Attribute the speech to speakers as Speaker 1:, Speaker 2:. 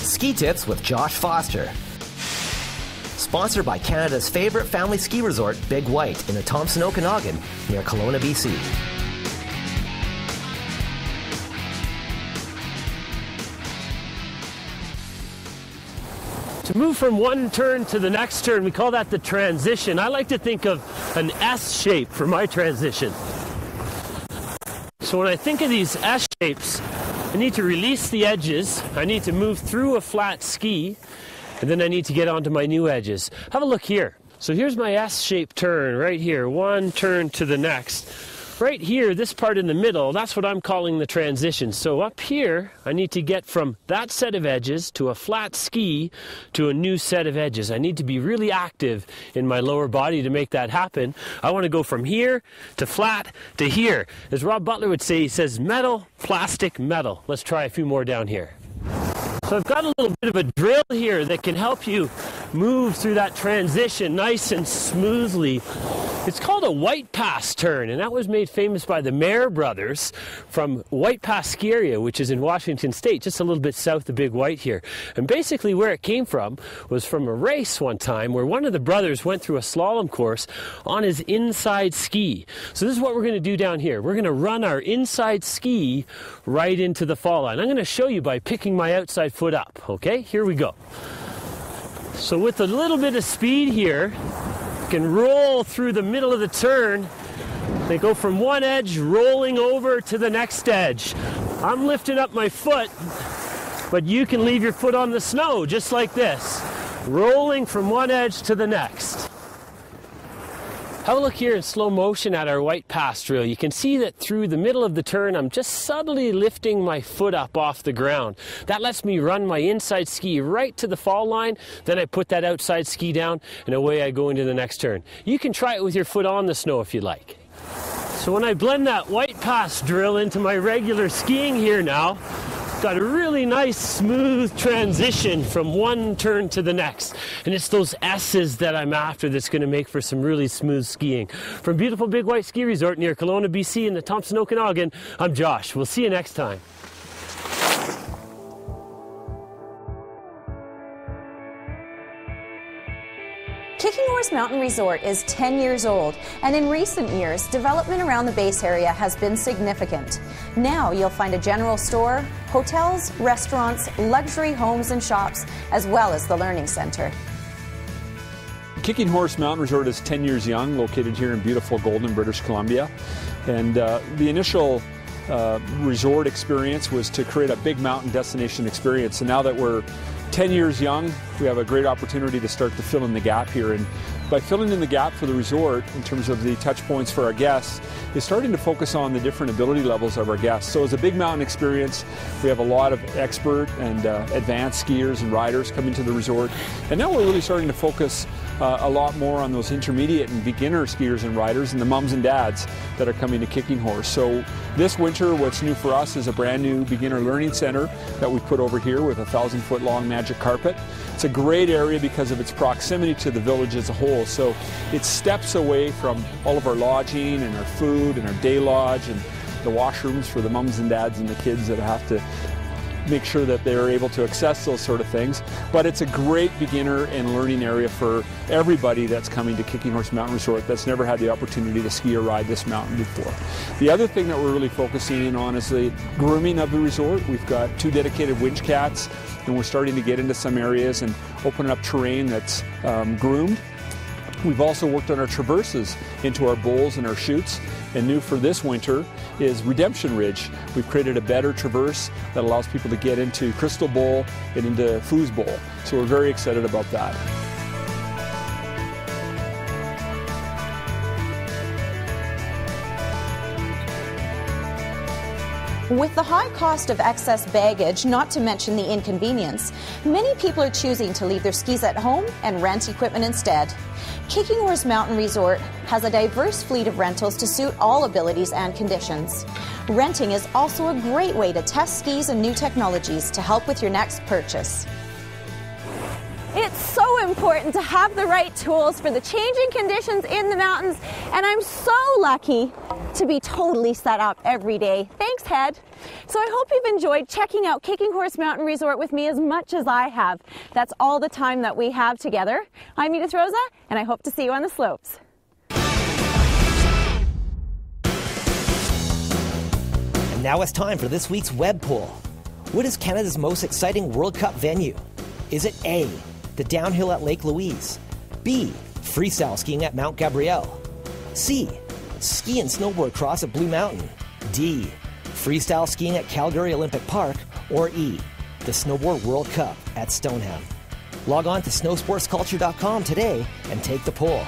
Speaker 1: Ski Tips with Josh Foster. Sponsored by Canada's favorite family ski resort, Big White, in the Thompson Okanagan, near Kelowna, BC.
Speaker 2: To move from one turn to the next turn, we call that the transition. I like to think of an S shape for my transition. So when I think of these S shapes, I need to release the edges, I need to move through a flat ski, and then I need to get onto my new edges. Have a look here. So here's my S-shaped turn right here, one turn to the next. Right here, this part in the middle, that's what I'm calling the transition. So up here, I need to get from that set of edges to a flat ski to a new set of edges. I need to be really active in my lower body to make that happen. I want to go from here to flat to here. As Rob Butler would say, he says metal, plastic, metal. Let's try a few more down here. So I've got a little bit of a drill here that can help you move through that transition nice and smoothly. It's called a White Pass turn, and that was made famous by the Mayer brothers from White Pass ski area, which is in Washington State, just a little bit south of Big White here. And basically where it came from was from a race one time where one of the brothers went through a slalom course on his inside ski. So this is what we're going to do down here. We're going to run our inside ski right into the fall line. I'm going to show you by picking my outside foot up. Okay, here we go. So with a little bit of speed here, you can roll through the middle of the turn. They go from one edge rolling over to the next edge. I'm lifting up my foot, but you can leave your foot on the snow just like this, rolling from one edge to the next. Have a look here in slow motion at our White Pass drill. You can see that through the middle of the turn, I'm just subtly lifting my foot up off the ground. That lets me run my inside ski right to the fall line. Then I put that outside ski down, and away I go into the next turn. You can try it with your foot on the snow if you like. So when I blend that White Pass drill into my regular skiing here now, got a really nice smooth transition from one turn to the next. And it's those S's that I'm after that's going to make for some really smooth skiing. From beautiful Big White Ski Resort near Kelowna, BC in the Thompson Okanagan, I'm Josh. We'll see you next time.
Speaker 3: Kicking Horse Mountain Resort is 10 years old, and in recent years, development around the base area has been significant. Now you'll find a general store, hotels, restaurants, luxury homes and shops, as well as the Learning Center.
Speaker 4: Kicking Horse Mountain Resort is 10 years young, located here in beautiful Golden, British Columbia. And the initial resort experience was to create a big mountain destination experience. And now that we're 10 years young, we have a great opportunity to start to fill in the gap here. And by filling in the gap for the resort in terms of the touch points for our guests, is starting to focus on the different ability levels of our guests. So it's a big mountain experience. We have a lot of expert and advanced skiers and riders coming to the resort. And now we're really starting to focus a lot more on those intermediate and beginner skiers and riders and the mums and dads that are coming to Kicking Horse. So this winter, what's new for us is a brand new beginner learning center that we put over here with a 1,000-foot long magic carpet. It's a great area because of its proximity to the village as a whole. So it's steps away from all of our lodging and our food and our day lodge and the washrooms for the mums and dads and the kids that have to make sure that they're able to access those sort of things. But it's a great beginner and learning area for everybody that's coming to Kicking Horse Mountain Resort that's never had the opportunity to ski or ride this mountain before. The other thing that we're really focusing in on is the grooming of the resort. We've got 2 dedicated winch cats, and we're starting to get into some areas and opening up terrain that's groomed. We've also worked on our traverses into our bowls and our chutes, and new for this winter is Redemption Ridge. We've created a better traverse that allows people to get into Crystal Bowl and into Foos Bowl. So we're very excited about that.
Speaker 3: With the high cost of excess baggage, not to mention the inconvenience, many people are choosing to leave their skis at home and rent equipment instead. Kicking Horse Mountain Resort has a diverse fleet of rentals to suit all abilities and conditions. Renting is also a great way to test skis and new technologies to help with your next purchase.
Speaker 5: It's so important to have the right tools for the changing conditions in the mountains, and I'm so lucky to be totally set up every day. Thanks, Head. So I hope you've enjoyed checking out Kicking Horse Mountain Resort with me as much as I have. That's all the time that we have together. I'm Edith Rozsa, and I hope to see you on the slopes.
Speaker 1: And now it's time for this week's web poll. What is Canada's most exciting World Cup venue? Is it A, the downhill at Lake Louise, B, freestyle skiing at Mount Gabriel, C, ski and snowboard cross at Blue Mountain, D, freestyle skiing at Calgary Olympic Park, or E, the Snowboard World Cup at Stoneham? Log on to snowsportsculture.com today and take the poll.